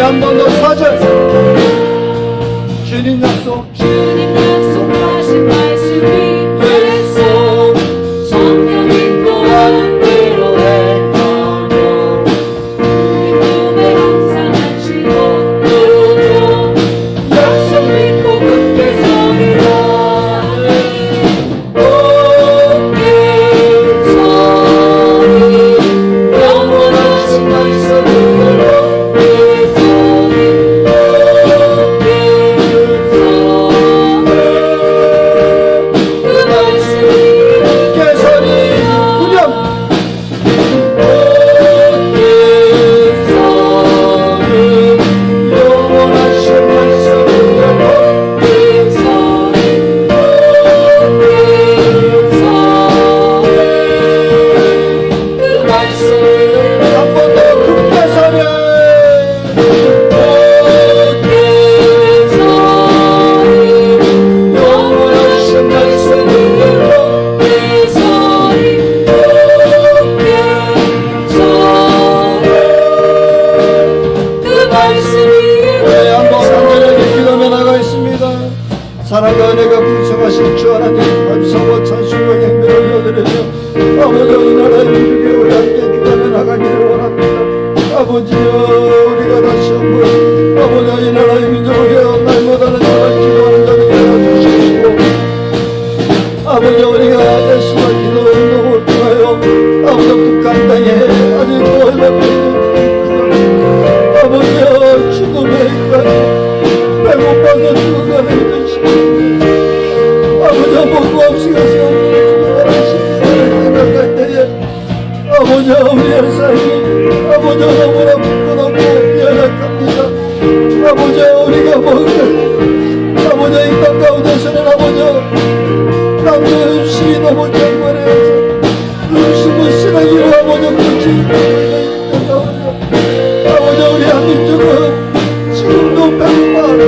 한 번 더 4절. 주님 약속하신 말씀이 됐어. 성령 인도하는 대로 행하고 우리 몸에 항상 안식고 누려 약속 믿고 굳게 서리라. 굳게 서리 영원하신 말씀으로 굳게 서리 사랑과 은혜가 풍성하신 주 하나님, 감사와 찬송과 경배를 올려드리며 아버지 이 나라의 민족이 우리 함께 기도하며 나가기를 원합니다. 아버지여, 우리가 다시 한번 아버지 이 나라의 민족을 날마다는 정말 기도하는 자들이 되어주시고 아버지 우리가 열심히 기도 운동을 통하여 아버지 북한 땅에 아직도 얼마나 아버지여 죽음에까지 배고파서 죽어가는 아버지 먹고 없이 가시고 생각할 때에 아버지 우리의 삶이 아버지 너무나 부끄럽고 연약합니다. 아버지 우리가 먹을 아버지 이 땅 가운데서는 아버지 남의 음식이 너무 장관해서 음식은 쓰레기로 아버지 묻히고 아버지 우리 한민족은 지금도 배고파하고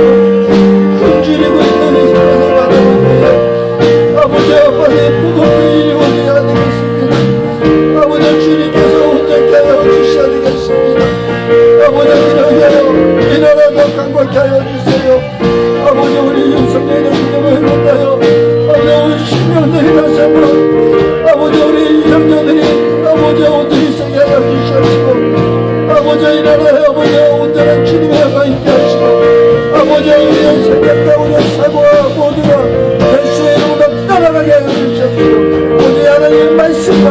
굶주리고 있는 이 세상을 바라보는데 아버지 아빠의 부끄러운 일이 오지 않겠습니다. 아버지 주님께서 온전케 하여 주셔야 되겠습니다. 아버지 이렇게 하여 이 나라도 강건케 하여 주세요. 아버지 우리 윤석열의 기념을 못하여 아버지 우리 신령들이 다시 한번 아버지 우리 형제들이 아버지 온전히 서게 하여 주시옵시고 아버지 이 나라에 아버지 온전한 주님의 영광 있게 하시고 아버지 우리의 생각과 우리의 사고와 모두가 예수의 이름으로 따라가게 하여 주시옵시고 오직 하나님의 말씀만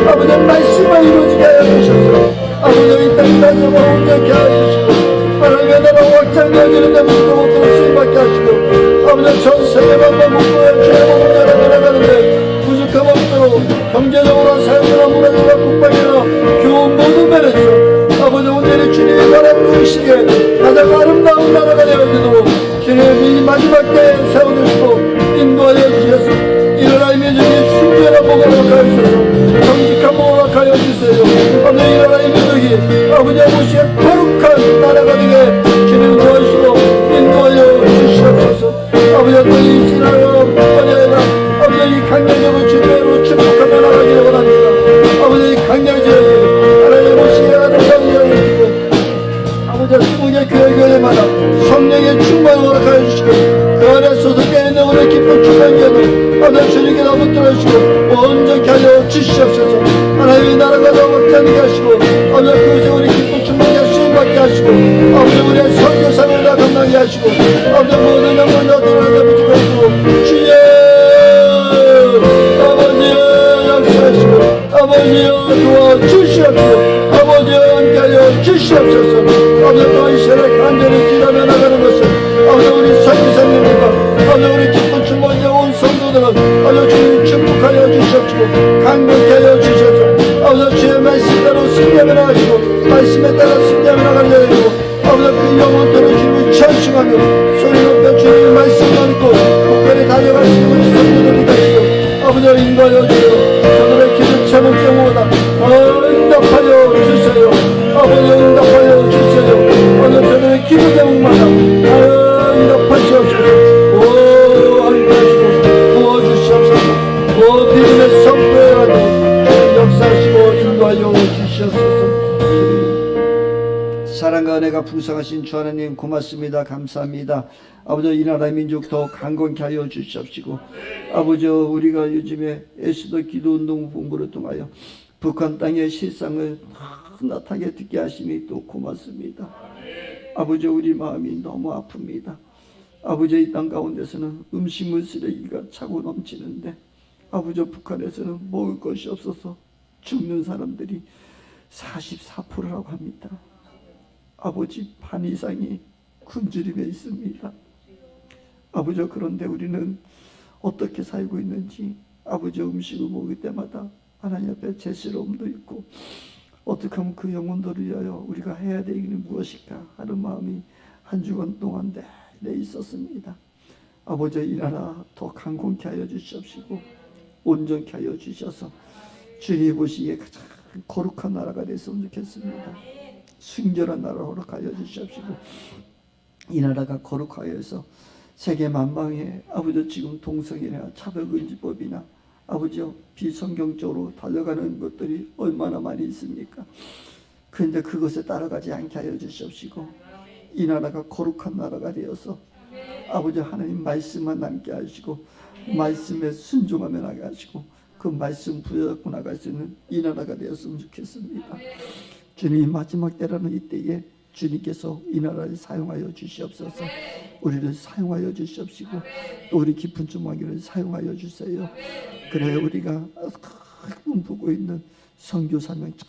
아버지 말씀만 이루어지게 하여 주셔서 아버지 이 땅이 다시 한번 온전케 하여 주시고 하나님의 나라 확장되어지는 데 문도 못하고 쓰임받게 하시고 아버지 전 세계만과 목표에 주의 복음을 전해가는데 부족함 없도록 경제적으로 사회적으로 문화적으로 국방이나 교훈 모두 면에서 아버지 오늘의 주님의 나라를 의식에 가장 아름다운 나라가 되어지도록 주님의 마지막 때에 세워주시고 인도하여 주셔서 일어나 이 민족이 순전한 복음을 하여 주셔서 정직한 복음을 하여 주세요. 아버지 일어나 이 민족이 아버지의 모시의 거룩한 나라가 되게 주님 도와주시고 인도하여 주시옵소서. 아버지 또이 지나가 뿐만 아니라 아버지 이 강력으로 주님으로 축복하며 나가기를 원합니다. 아버지 이 강력 지역에 하나님의 모시의 아름다운 여인이고 아버지 수국의 교회마다 성령의 충만을 허락하여 주시고 그 안에 소속되어 있는 우리 기쁜 충만교회도 아버지 주님께 너무 들어주시고 온전케 하여 주시옵소서. 하나님의 나라가 더 확장되게 하시고 아버지 그것에 우리 기쁜 충만교회 수임받게 하시고 아버지 우리의 선교사를 다 감당하게 하시고 아버지 모든 영광 다 드러나게 붙이고 주여 아버지여 역사하시고 아버지여 도와주시옵시고 아버지여 함께하여 주시옵소서. 아버지 또 이 시간에 간절히 기도하며 나가는 것을 아버지 우리 선교사님들과 아버지 우리 기쁜 충만교회 온 성도들은 아버지 주님 축복하여 주시옵시고 강건케 하여 주셔서 아버지 주의 말씀대로 승리하며 나가시고 말씀에 따라 승리하며 나가는 자들이고 아버지 그 영혼들을 주님을 찬송하며 소리 높여 주님의 말씀을 믿고 국가에 달려가시는 우리 성도들이 되시고 아버지 인도하여 주시고 저들의 길을 참을 경우보다 응답하여 주세요. 아버지 응답하여 주세요. 아버지 저들의 기도 제목마다 응답하시옵소서. 오 응답하시고 도와주시옵소서. 오 믿음의 선포라도 주님 역사하시고 인도하여 주시옵소서. 사랑과 은혜가 풍성한 전능하신 주 하나님 고맙습니다. 감사합니다. 아버지 이 나라의 민족 더 강건케 하여 주시옵시고 아버지 우리가 요즘에 에스더 기도운동 본부를 통하여 북한 땅의 실상을 나타나게 듣게 하시니 또 고맙습니다. 아버지 우리 마음이 너무 아픕니다. 아버지 이 땅 가운데서는 음식물 쓰레기가 차고 넘치는데 아버지 북한에서는 먹을 것이 없어서 죽는 사람들이 44%라고 합니다. 아버지 반 이상이 굶주림에 있습니다. 아버지 그런데 우리는 어떻게 살고 있는지 아버지 음식을 먹을 때마다 하나님 앞에 죄스러움도 있고 어떻게 하면 그 영혼들을 위하여 우리가 해야 될 일이 무엇일까 하는 마음이 한 주간 동안 내내 있었습니다. 아버지 이 나라 더 강건케 하여 주시옵시고 온전케 하여 주셔서 주님이 보시기에 가장 거룩한 나라가 됐으면 좋겠습니다. 순결한 나라로 하여 주시옵시고 이 나라가 거룩하여서 세계 만방에 아버지 지금 동성애나 차별금지법이나 아버지 비성경적으로 달려가는 것들이 얼마나 많이 있습니까? 그런데 그것에 따라가지 않게 하여 주시옵시고 이 나라가 거룩한 나라가 되어서 아버지 하나님 말씀만 남게 하시고 말씀에 순종하며 나게 하시고 그 말씀 부여잡고 나갈 수 있는 이 나라가 되었으면 좋겠습니다. 주님 마지막 때라는 이때에 주님께서 이 나라를 사용하여 주시옵소서. 우리를 사용하여 주시옵시고 또 우리 깊은 주먹이를 사용하여 주세요. 그래 우리가 꿈꾸고 있는 선교 사명 잘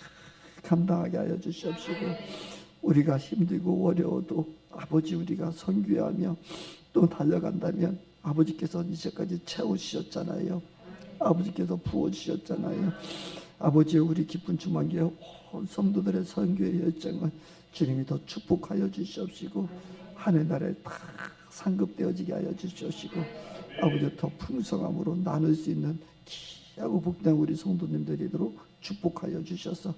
감당하게 하여 주시옵시고 우리가 힘들고 어려워도 아버지 우리가 선교하며 또 달려간다면 아버지께서 이제까지 채우셨잖아요. 아버지께서 부어주셨잖아요. 아버지 우리 깊은 주먹이에 온 성도들의 선교의 열정을 주님이 더 축복하여 주시옵시고 하늘나라에 다 상급되어지게 하여 주시옵시고 아버지 더 풍성함으로 나눌 수 있는 귀하고 복된 우리 성도님들이도록 축복하여 주셔서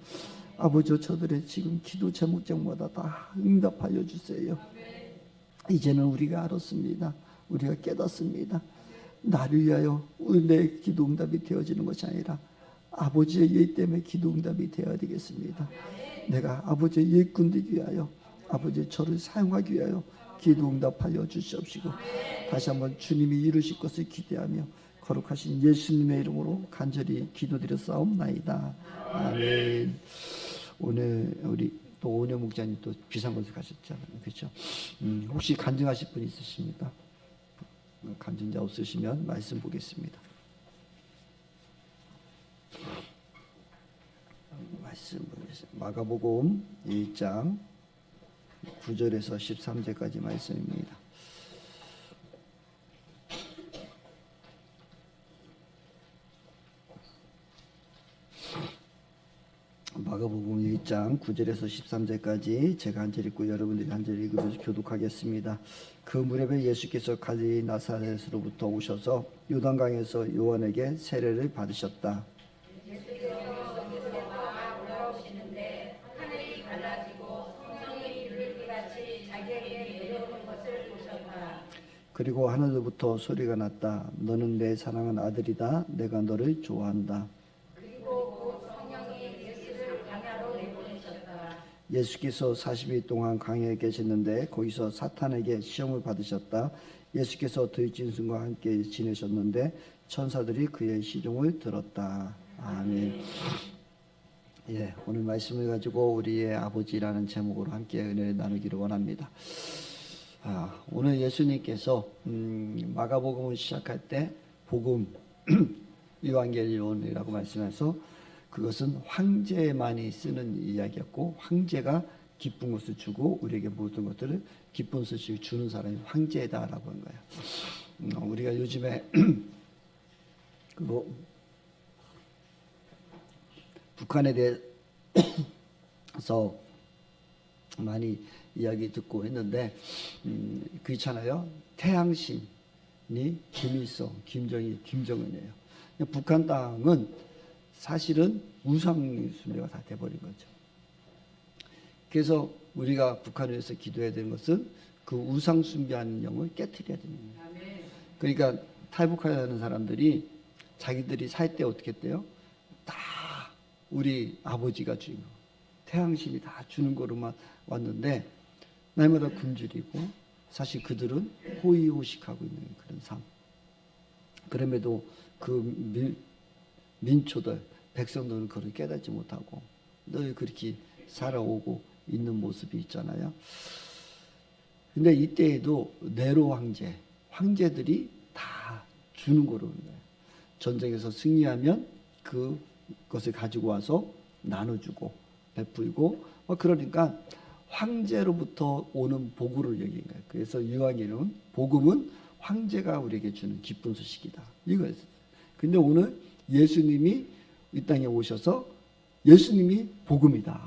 아버지 저들의 지금 기도 제목마다 다 응답하여 주세요. 이제는 우리가 알았습니다. 우리가 깨닫습니다. 나를 위하여 내 기도 응답이 되어지는 것이 아니라 아버지의 예 때문에 기도 응답이 되어야 되겠습니다. 내가 아버지의 일꾼 되기 위하여 아버지 저를 사용하기 위하여 기도 응답하여 주시옵시고 다시 한번 주님이 이루실 것을 기대하며 거룩하신 예수님의 이름으로 간절히 기도드렸사옵나이다. 아멘. 오늘 우리 또 오은영 목자님 또 비상건설 가셨잖아요. 그렇죠? 혹시 간증하실 분 있으십니까? 간증자 없으시면 말씀 보겠습니다. 말씀 보겠습니다. 마가복음 1장 9절에서 13절까지 말씀입니다. 마가복음 1장 9절에서 13절까지 제가 한 절 읽고 여러분들이 한 절 읽으면서 교독하겠습니다. 그 무렵에 예수께서 갈릴리 나사렛으로부터 오셔서 요단강에서 요한에게 세례를 받으셨다. 그리고 하늘로부터 소리가 났다. 너는 내 사랑하는 아들이다. 내가 너를 좋아한다. 예수께서 40일 동안 광야에 계셨는데 거기서 사탄에게 시험을 받으셨다. 예수께서 들짐승과 함께 지내셨는데 천사들이 그의 시종을 들었다. 아멘. 예, 오늘 말씀을 가지고 우리의 아버지라는 제목으로 함께 은혜를 나누기를 원합니다. 오늘 예수님께서 마가복음을 시작할 때 복음 유한겔리온이라고 말씀해서 그것은 황제만이 쓰는 이야기였고 황제가 기쁜 것을 주고 우리에게 모든 것들을 기쁜 소식을 주는 사람이 황제다라고 한 거예요. 우리가 요즘에 북한에 대해서 많이 이야기 듣고 했는데 그렇잖아요. 태양신이 김일성, 김정일, 김정은이에요. 북한 땅은 사실은 우상 숭배가 다 돼버린 거죠. 그래서 우리가 북한을 위해서 기도해야 되는 것은 그 우상 숭배하는 영을 깨트려야 됩니다. 그러니까 탈북하려는 사람들이 자기들이 살 때 어떻게 했대요? 다 우리 아버지가 주는 거, 태양신이 다 주는 거로만 왔는데 날마다 굶주리고 사실 그들은 호의호식하고 있는 그런 삶. 그럼에도 그 민초들, 백성들은 그걸 깨닫지 못하고 늘 그렇게 살아오고 있는 모습이 있잖아요. 근데 이때에도 네로 황제들이 다 주는 거로 거예요. 전쟁에서 승리하면 그것을 가지고 와서 나눠주고 베풀고 그러니까 황제로부터 오는 복으로 여긴 거예요. 그래서 이왕이는 복음은 황제가 우리에게 주는 기쁜 소식이다. 이거였어요. 근데 오늘 예수님이 이 땅에 오셔서 예수님이 복음이다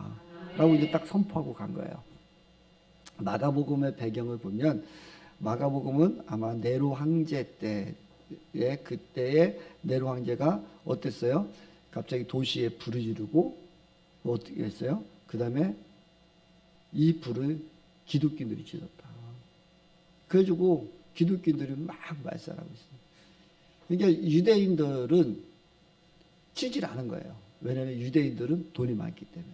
라고 이제 딱 선포하고 간 거예요. 마가복음의 배경을 보면 마가복음은 아마 네로 황제 때에 그때의 네로 황제가 어땠어요? 갑자기 도시에 불을 지르고 어떻게 했어요? 그 다음에 이 불을 기독교인들이 지렀다. 그래가지고 기독교인들이 막 말살하고 있어요. 그러니까 유대인들은 치질 않은 거예요. 왜냐하면 유대인들은 돈이 많기 때문에.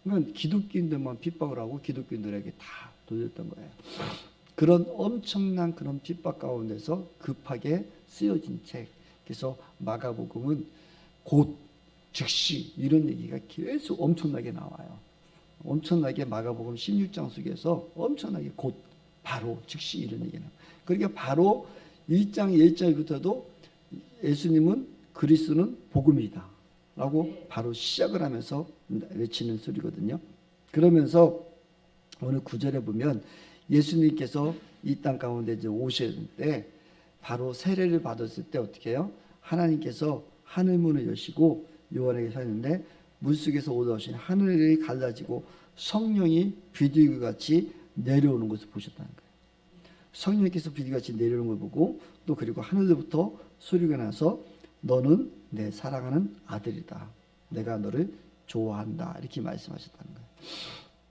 그러니까 기독교인들만 핍박을 하고 기독교인들에게 다 돌렸던 거예요. 그런 엄청난 그런 핍박 가운데서 급하게 쓰여진 책. 그래서 마가복음은 곧 즉시 이런 얘기가 계속 엄청나게 나와요. 엄청나게 마가복음 16장 속에서 엄청나게 곧 바로 즉시 이런 얘기가 나와요. 그러니까 바로 1장 1절부터도 예수님은 그리스도는 복음이다 라고 바로 시작을 하면서 외치는 소리거든요. 그러면서 오늘 9절에 보면 예수님께서 이 땅 가운데 이제 오실 때 바로 세례를 받았을 때 어떻게 해요? 하나님께서 하늘문을 여시고 요한에게 하셨는데 물속에서 올라오신 하늘이 갈라지고 성령이 비둘기 같이 내려오는 것을 보셨다는 거예요. 성령께서 비둘기같이 내려오는 걸 보고 또 그리고 하늘로부터 소리가 나서 너는 내 사랑하는 아들이다. 내가 너를 좋아한다. 이렇게 말씀하셨다는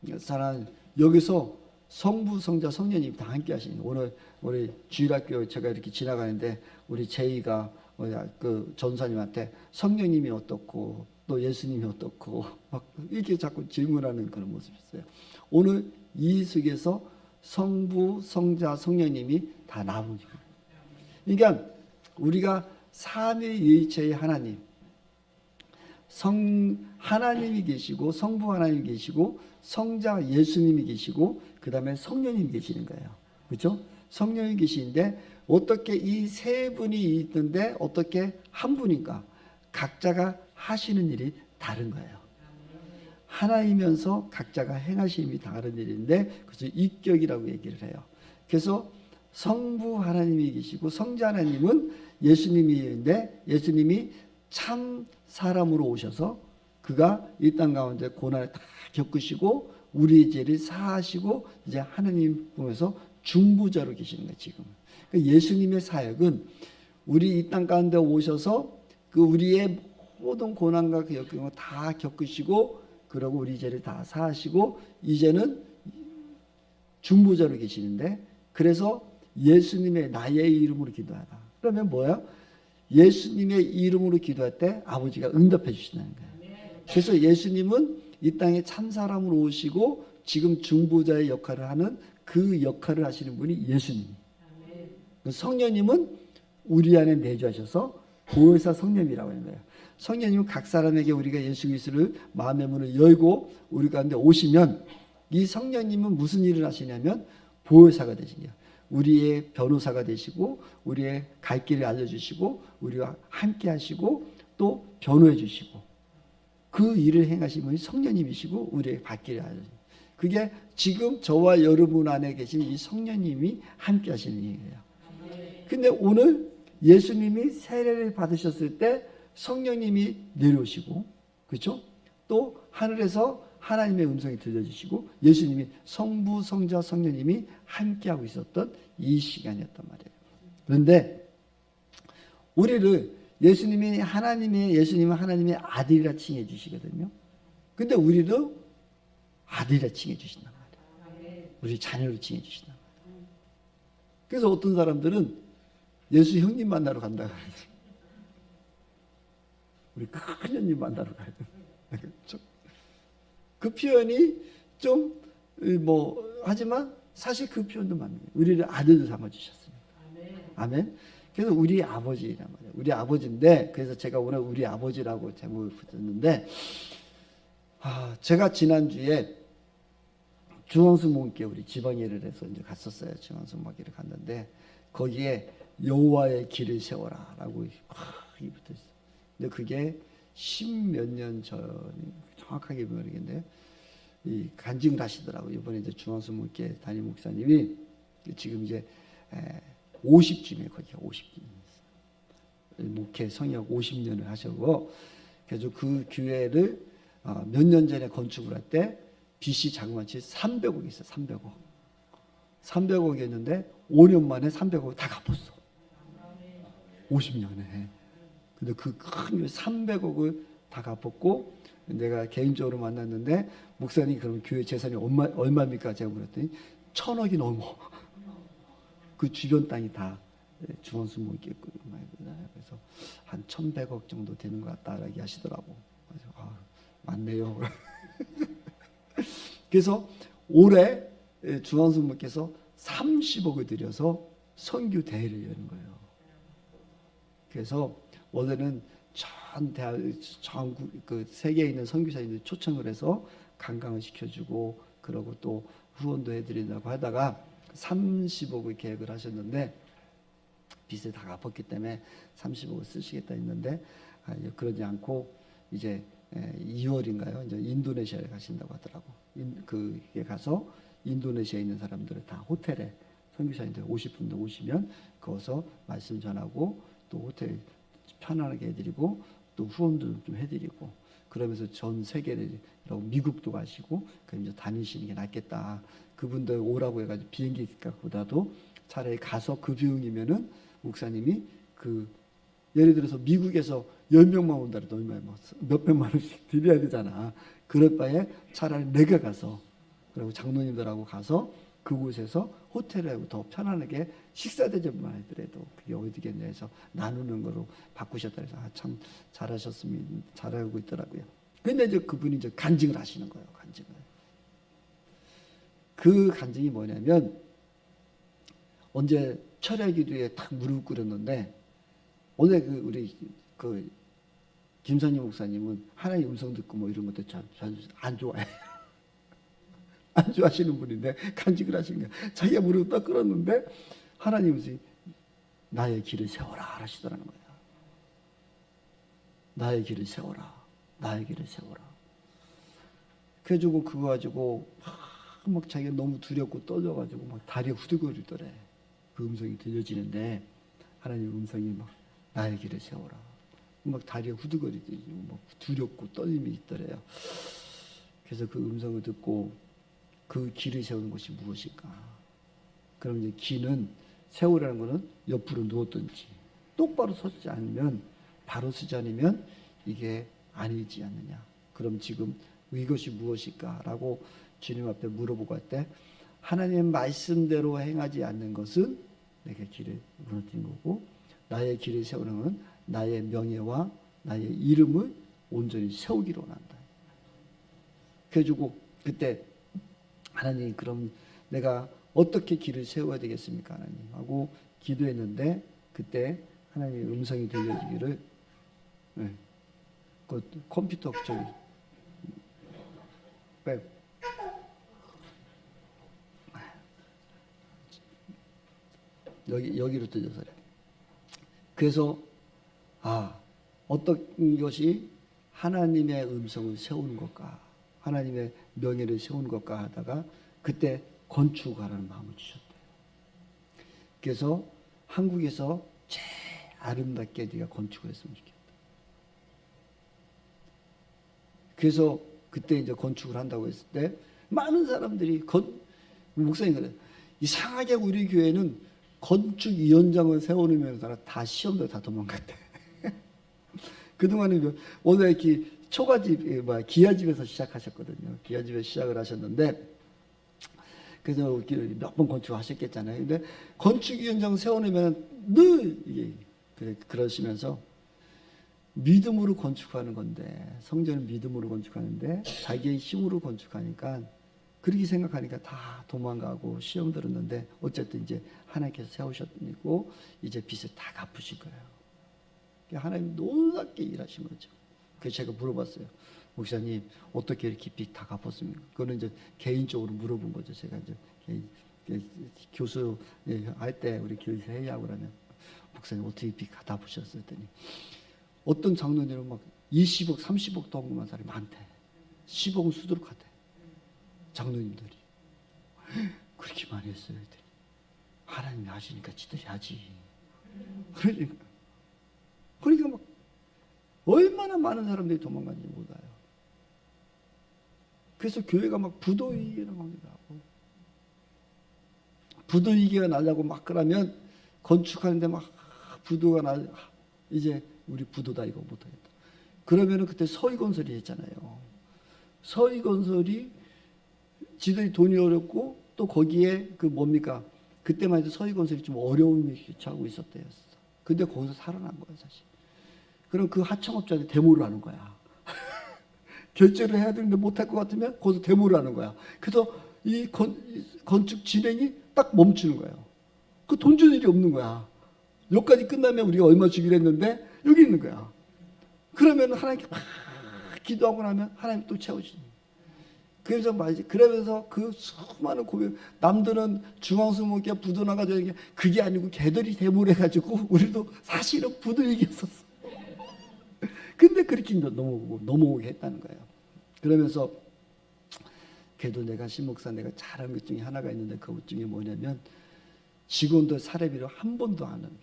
거예요. 사랑 여기서 성부, 성자, 성령님이 다 함께 하시는 오늘 우리 주일학교 제가 이렇게 지나가는데 우리 제이가 그 전사님한테 성령님이 어떻고 또 예수님이 어떻고 막 이렇게 자꾸 질문하는 그런 모습이 있어요. 오늘 이 속에서 성부, 성자, 성령님이 다 나오는 거예요. 그러니까 우리가 삼위일체의 하나님, 하나님이 계시고 성부 하나님이 계시고 성자 예수님이 계시고 그 다음에 성령님이 계시는 거예요. 그렇죠? 성령이 계시는데 어떻게 이 세 분이 있는데 어떻게 한 분인가? 각자가 하시는 일이 다른 거예요. 하나이면서 각자가 행하시는 일이 다른 일인데 그래서 인격이라고 얘기를 해요. 그래서 성부 하나님이 계시고 성자 하나님은 예수님인데 예수님이 참 사람으로 오셔서 그가 이 땅 가운데 고난을 다 겪으시고 우리의 죄를 사하시고 이제 하나님 보면서 중보자로 계시는 거예요. 지금 예수님의 사역은 우리 이 땅 가운데 오셔서 그 우리의 모든 고난과 그 역경을 다 겪으시고 그러고 우리 죄를 다 사하시고 이제는 중보자로 계시는데 그래서 예수님의 나의 이름으로 기도하라. 그러면 뭐야? 예수님의 이름으로 기도할 때 아버지가 응답해 주신다는 거예요. 그래서 예수님은 이 땅에 참사람으로 오시고 지금 중보자의 역할을 하는 그 역할을 하시는 분이 예수님이에요. 성령님은 우리 안에 내주하셔서 보혜사 성령이라고 하는 거예요. 성령님은 각 사람에게 우리가 예수 그리스도를 마음의 문을 열고 우리 가운데 오시면 이 성령님은 무슨 일을 하시냐면 보혜사가 되시는 거예요. 우리의 변호사가 되시고 우리의 갈 길을 알려주시고 우리와 함께 하시고 또 변호해 주시고 그 일을 행하시는 분이 성령님이시고 우리의 갈 길을 알려주시고 그게 지금 저와 여러분 안에 계신 이 성령님이 함께 하시는 일이에요. 근데 오늘 예수님이 세례를 받으셨을 때 성령님이 내려오시고 그렇죠? 또 하늘에서 하나님의 음성이 들려주시고 예수님이 성부, 성자, 성령님이 함께하고 있었던 이 시간이었단 말이에요. 그런데 우리를 예수님은 하나님의 아들이라 칭해 주시거든요. 근데 우리도 아들이라 칭해 주신단 말이에요. 우리 자녀로 칭해 주신단 말이에요. 그래서 어떤 사람들은 예수 형님 만나러 간다 그러지. 우리 큰 형님 만나러 가야 돼. 그 표현이 좀 하지만 사실 그 표현도 맞는 거예요. 우리를 아들로 삼아주셨습니다. 아멘. 그래서 우리 아버지란 말이에요. 우리 아버지인데, 그래서 제가 오늘 우리 아버지라고 제목을 붙였는데, 제가 지난주에 중앙수 모임께 우리 지방예를 해서 이제 갔었어요. 중앙수 모임을 갔는데, 거기에 여호와의 길을 세워라라고 붙어 있어요. 근데 그게 10몇 년 전이 정확하게 모르겠는데, 이 간증을 하시더라고요. 이번에 이제 중앙수 모임께 담임 목사님이 지금 이제 50쯤에 거기가 50쯤 목회 성역 50년을 하셨고, 그래서 그 교회를 몇 년 전에 건축을 할 때 BC 자그마치 300억이 있어. 300억. 300억이었는데 5년 만에 300억 다 갚았어. 50년에. 근데 그 큰 300억을 다 갚았고, 내가 개인적으로 만났는데 목사님 그럼 교회 재산이 얼마입니까? 제가 물었더니 1,000억이 넘어. 그 주변 땅이 다 중원수 뭐 있겠고, 그래서 한 1,100억 정도 되는 것 같다라고 하시더라고. 그래서 맞네요. 그래서 올해 중원수 목께서 30억을 들여서 선교 대회를 여는 거예요. 그래서 원래는 전국 그 세계에 있는 선교사님들 초청을 해서 관광을 시켜주고, 그러고 또 후원도 해드린다고 하다가 30억을 계획을 하셨는데 빚을 다 갚았기 때문에 30억을 쓰시겠다 했는데 그러지 않고 이제 2월인가요? 이제 인도네시아에 가신다고 하더라고. 그게 가서 인도네시아에 있는 사람들을 다 호텔에 선교사님들 50분도 오시면 거기서 말씀 전하고 또 호텔 편안하게 해드리고 또 후원도 좀 해드리고, 그러면서 전 세계를 미국도 가시고 이제 다니시는 게 낫겠다. 그분들 오라고 해가지고 비행기 값보다도 차라리 가서 그 비용이면은 목사님이 예를 들어서 미국에서 10명만 온다 해도 얼마야? 몇백만 원씩 드려야 되잖아. 그럴 바에 차라리 내가 가서, 그리고 장로님들하고 가서 그곳에서 호텔에 더 편안하게 식사 대접만 하더라도 그게 어디겠냐 해서 나누는 거로 바꾸셨다 해서 참 잘하셨으면 잘하고 있더라고요. 근데 이제 그분이 이제 간증을 하시는 거예요. 간증을. 그 간증이 뭐냐면, 언제 철야 기도에 딱 무릎 꿇었는데, 오늘 우리 김선희 목사님은 하나님 음성 듣고 뭐 이런 것도 잘 안 좋아해. 안 좋아하시는 분인데 간증을 하시는 거예요. 자기가 무릎 딱 꿇었는데 하나님이 나의 길을 세워라 하시더라는 거예요. 나의 길을 세워라. 나의 길을 세워라. 그래가지고 그거 가지고 막 자기가 너무 두렵고 떨려가지고 막 다리가 후들거리더래. 그 음성이 들려지는데 하나님 음성이 막 나의 길을 세워라. 막 다리가 후들거리더니 막 두렵고 떨림이 있더래요. 그래서 그 음성을 듣고 그 길을 세우는 것이 무엇일까? 그럼 이제 길은 세우라는 것은 옆으로 누웠든지 똑바로 서지 않으면, 바로 서지 않으면 이게 아니지 않느냐. 그럼 지금 이것이 무엇일까? 라고 주님 앞에 물어보고 할 때 하나님의 말씀대로 행하지 않는 것은 내가 길을 무너뜨린 거고, 나의 길을 세우는 건 나의 명예와 나의 이름을 온전히 세우기로 한다. 그래가지고 그때 하나님, 그럼 내가 어떻게 길을 세워야 되겠습니까? 하나님 하고 기도했는데 그때 하나님의 음성이 들려지기를, 그 컴퓨터 저기 여기로 들려서 그래. 그래서 어떤 것이 하나님의 음성을 세우는 것과 하나님의 명예를 세우는 것과 하다가 그때 건축하라는 마음을 주셨대요. 그래서 한국에서 제일 아름답게 네가 건축을 했으면 좋겠다. 그래서 그때 이제 건축을 한다고 했을 때 많은 사람들이 목사님 그래, 이상하게 우리 교회는 건축위원장을 세워놓으면서 다 시험도 다 도망갔대. 그동안에 오늘 이렇게 초가집, 기아집에서 시작하셨거든요. 기아집에서 시작을 하셨는데, 그래서 몇 번 건축하셨겠잖아요. 근데 건축위원장 세워놓으면 늘 이게 그러시면서 믿음으로 건축하는 건데, 성전은 믿음으로 건축하는데 자기의 힘으로 건축하니까 그렇게 생각하니까 다 도망가고 시험 들었는데 어쨌든 이제 하나님께서 세우셨고 이제 빚을 다 갚으실 거예요. 하나님 놀랍게 일하신 거죠. 그래서 제가 물어봤어요. 목사님 어떻게 이렇게 빚 다 갚았습니까? 그거는 이제 개인적으로 물어본 거죠. 제가 이제 교수 할 때 우리 교회에서 회의하고 그러면 목사님 어떻게 빚 다 갚으셨어요? 했더니 어떤 장로님은 막 20억, 30억 도금한 사람이 많대. 10억은 수두룩하대. 장로님들이 그렇게 많이 했어요. 했더니 하나님이 하시니까 지들이 하지. 그러니까 막 얼마나 많은 사람들이 도망가는지 몰라요. 그래서 교회가 막 부도위기가 나옵니다. 부도위기가 나려고 막 그러면 건축하는데 막 부도가 나 이제 우리 부도다 이거 못하겠다. 그러면은 그때 서희건설이 했잖아요. 서희건설이 지들이 돈이 어렵고 또 거기에 그 뭡니까? 그때만 해도 서희건설이 좀 어려움이 처하고 있었대요. 근데 거기서 살아난 거예요, 사실. 그럼 그 하청업자들이 데모를 하는 거야. 결제를 해야 되는데 못할 것 같으면 거기서 데모를 하는 거야. 그래서 이 건축 진행이 딱 멈추는 거예요. 그 돈 줄 일이 없는 거야. 여기까지 끝나면 우리가 얼마 주기로 했는데 여기 있는 거야. 그러면 하나님께 막 기도하고 나면 하나님 또 채워주는 거예요. 그래서 말이지. 그러면서 그 수많은 고백, 남들은 중앙수목회 부도 나가지고 그게 아니고 걔들이 데모를 해가지고 우리도 사실은 부도 얘기했었어. 근데 그렇게 넘어오게 했다는 거예요. 그러면서 그래도 내가 신목사 내가 잘한 것 중에 하나가 있는데 그것 중에 뭐냐면 직원들 사례비를 한 번도 안 하겠대.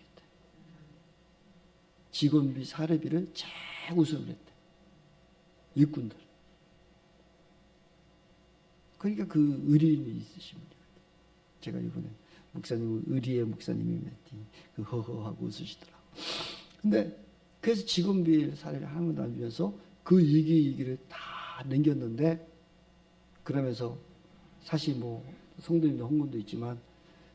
직원비 사례비를 재우승을 했대. 일꾼들. 그러니까 그 의리인이 있으신 분이에요. 제가 이번에 목사님 의리의 목사님이 그 허허하고 웃으시더라고. 근데 그래서 직원비 사례를 하는 걸 알면서 그 이기를 다 남겼는데 그러면서 사실 뭐 성도님도 헌금도 있지만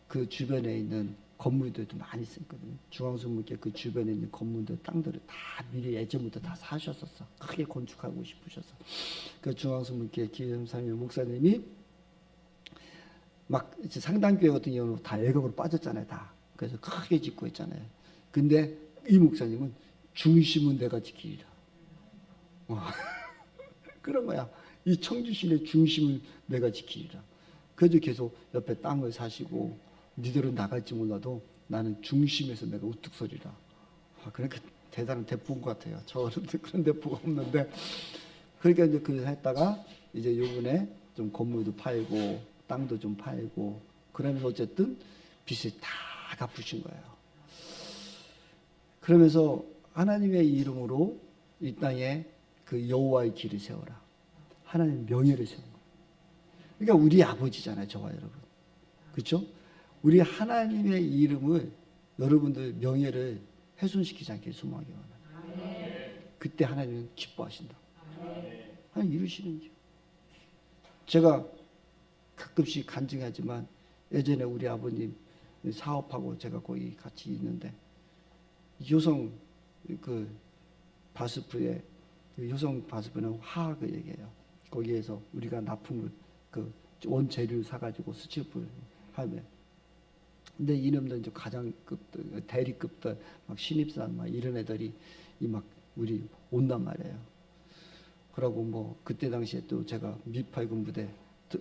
그 주변에 있는 건물들도 많이 썼거든요. 중앙수목회 그 주변에 있는 건물들 땅들을 다 미리 예전부터 다 사셨었어. 크게 건축하고 싶으셔서. 그 중앙수목회 기념사님 목사님이 막 이제 상당교회 같은 경우는 다 애각으로 빠졌잖아요. 다. 그래서 크게 짓고 있잖아요. 근데 이 목사님은 중심은 내가 지키리라. 그런 거야. 이 청주시내 중심을 내가 지키리라. 그래도 계속 옆에 땅을 사시고 니들은 나갈지 몰라도 나는 중심에서 내가 우뚝 서리라. 그러니까 대단한 대포인 것 같아요. 저는 그런 대포가 없는데 그러니까 이제 그래서 했다가 이제 요번에 좀 건물도 팔고 땅도 좀 팔고 그러면서 어쨌든 빚을 다 갚으신 거예요. 그러면서 하나님의 이름으로 이 땅에 그 여호와의 길을 세워라. 하나님 명예를 세운 거예요. 그러니까 우리 아버지잖아요, 저와 여러분. 그렇죠? 우리 하나님의 이름을 여러분들 명예를 훼손시키지 않게 소망하기 원합니다. 그때 하나님은 기뻐하신다. 하나님 이루시는 줄. 제가 가끔씩 간증하지만 예전에 우리 아버님 사업하고 제가 거기 같이 있는데 효성 그 바스프에 효성 바스프는 화학을 얘기해요. 거기에서 우리가 납품을 그 원재료를 사가지고 수출을 하면 근데 이놈들 이제 가장급들 대리급들 막 신입사원 막 이런 애들이 이 막 우리 온단 말이에요. 그러고 뭐 그때 당시에 또 제가 미팔군 부대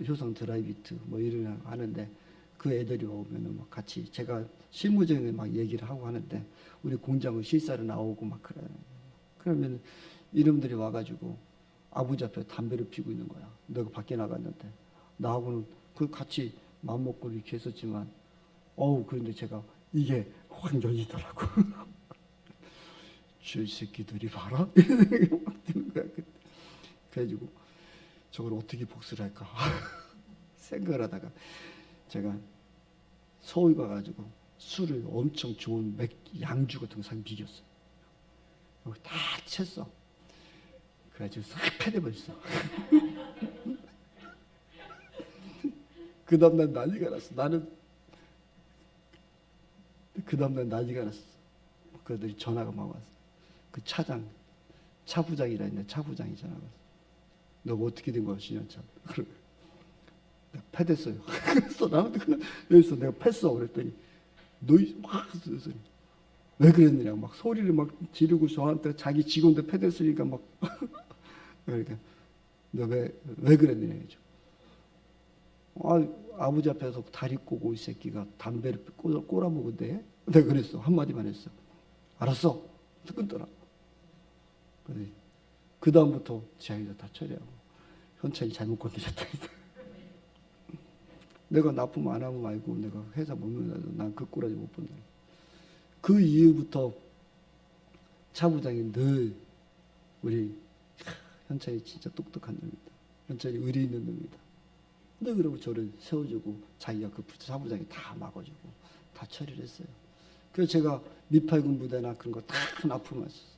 효성 드라이비트 뭐 이런 거 하는데 그 애들이 오면은 막 같이 제가 실무적인 막 얘기를 하고 하는데 우리 공장을 실사로 나오고 막 그래요. 그러면 이놈들이 와가지고 아버지 앞에 담배를 피고 있는 거야. 내가 밖에 나갔는데 나하고는 그 같이 마음 먹고 이렇게 했었지만 그런데 제가 이게 환경이더라고. 저 새끼들이 봐라 이런 생각이 막 드는 거야. 그래가지고 저걸 어떻게 복수를 할까 생각을 하다가 제가 서울 가가지고 술을 엄청 좋은 양주 같은 거 사면 비겼어. 다 챘어. 그래가지고 싹 패대버렸어. 그 다음날 난리가 났어. 나는 그 다음날 난리가 났어. 그들이 전화가 막 왔어. 그 차부장이라 했는데 차부장이 전화가 왔어. 너가 어떻게 된 거야, 신현참? 내가 패댔어요. 그래서 나한테 그냥 여기서 내가 패어 그랬더니 너희 막 소리. 왜 그랬느냐 막 소리를 막 지르고 저한테 자기 직원들 패댔으니까 막 그러니까 너 왜 그랬느냐 이죠. 아버지 앞에서 다리 꼬고 이 새끼가 담배를 꼬라먹은데 내가 그랬어. 한마디만 했어. 알았어. 끊더라. 그 다음부터 자기가 다 처리하고 현찰이 잘못 건드렸다. 내가 납품 안 하면 말고 내가 회사 먹는다도 난 그 꼬라지 못 본다. 그 이후부터 차 부장이 늘 우리 현찰이 진짜 똑똑한 놈이다. 현찰이 의리 있는 놈이다. 근데 그러고 저를 세워주고 자기가 그 차 부장이 다 막아주고 다 처리를 했어요. 그래서 제가 미팔군 부대나 그런 거 다 납품을 했었어요.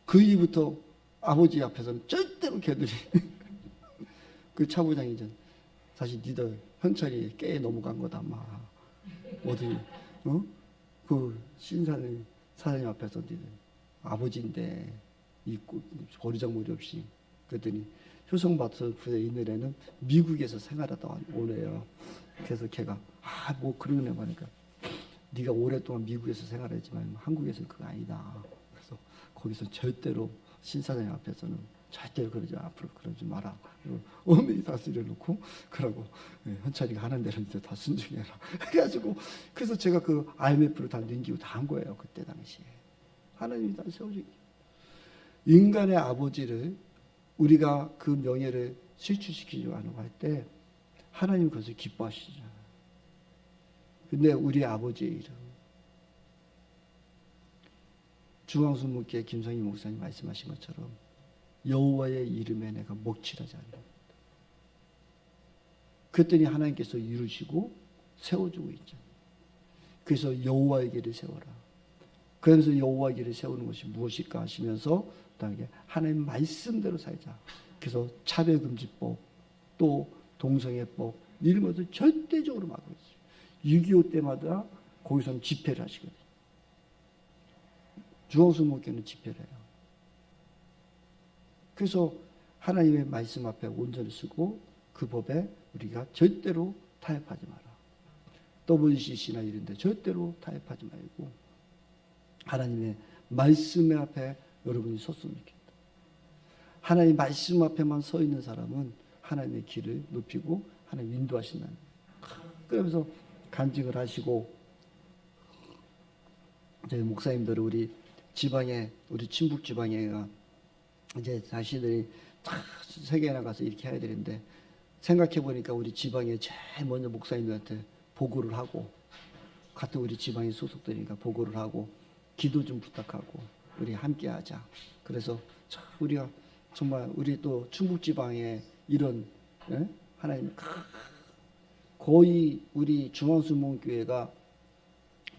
그 이후부터 아버지 앞에서는 절대로 걔들이 그 차 부장이 이제 사실 니들 현찰이 깨 넘어간 거다 막 어디 그 신사님 사장님 앞에서 니들 아버지인데 이 버리장머리 없이 그랬더니 효성바트 부대에 있는 애는 미국에서 생활하다 오네요. 그래서 걔가 뭐 그런 애 보니까 네가 오랫동안 미국에서 생활했지만 한국에서는 그거 아니다. 그래서 거기서 절대로 신사장님 앞에서는 절대로 그러지 앞으로 그러지 마라. 어머니 다스려 놓고 그러고 현찰이가 하는 대로 이제 다 순종해라. 해가지고 그래서 제가 그 IMF를 다 넘기고 다 한 거예요. 그때 당시에 하나님이 다 세워주기. 인간의 아버지를 우리가 그 명예를 실추시키려고 하는 거 할 때 하나님 그것을 기뻐하시잖아요. 근데 우리 아버지의 이름 중앙순목회 김성희 목사님 말씀하신 것처럼 여호와의 이름에 내가 먹칠하지 않는다. 그랬더니 하나님께서 이루시고 세워주고 있죠. 그래서 여호와의 길을 세워라. 그러면서 여호와의 길을 세우는 것이 무엇일까 하시면서 그다음에 하나님 말씀대로 살자. 그래서 차별금지법 또 동성애법 이런 것을 절대적으로 막고 있어요. 6.25 때마다 거기서는 집회를 하시거든요. 중앙순목교는 집회를 해요. 그래서 하나님의 말씀 앞에 온전히 쓰고 그 법에 우리가 절대로 타협하지 마라. WCC나 이런 데 절대로 타협하지 말고 하나님의 말씀 앞에 여러분이 섰으면 좋겠다. 하나님의 말씀 앞에만 서 있는 사람은 하나님의 길을 높이고 하나님 인도하신다는 거예요. 그러면서 간증을 하시고 저희 목사님들 우리 지방에 우리 친북 지방에가 이제 자신들이 다 세계에 나가서 이렇게 해야 되는데 생각해 보니까 우리 지방에 제일 먼저 목사님들한테 보고를 하고 같은 우리 지방에 소속되니까 보고를 하고 기도 좀 부탁하고 우리 함께 하자. 그래서 우리가 정말 우리 또 충북 지방에 이런 하나님 거의 우리 중앙순복음교회가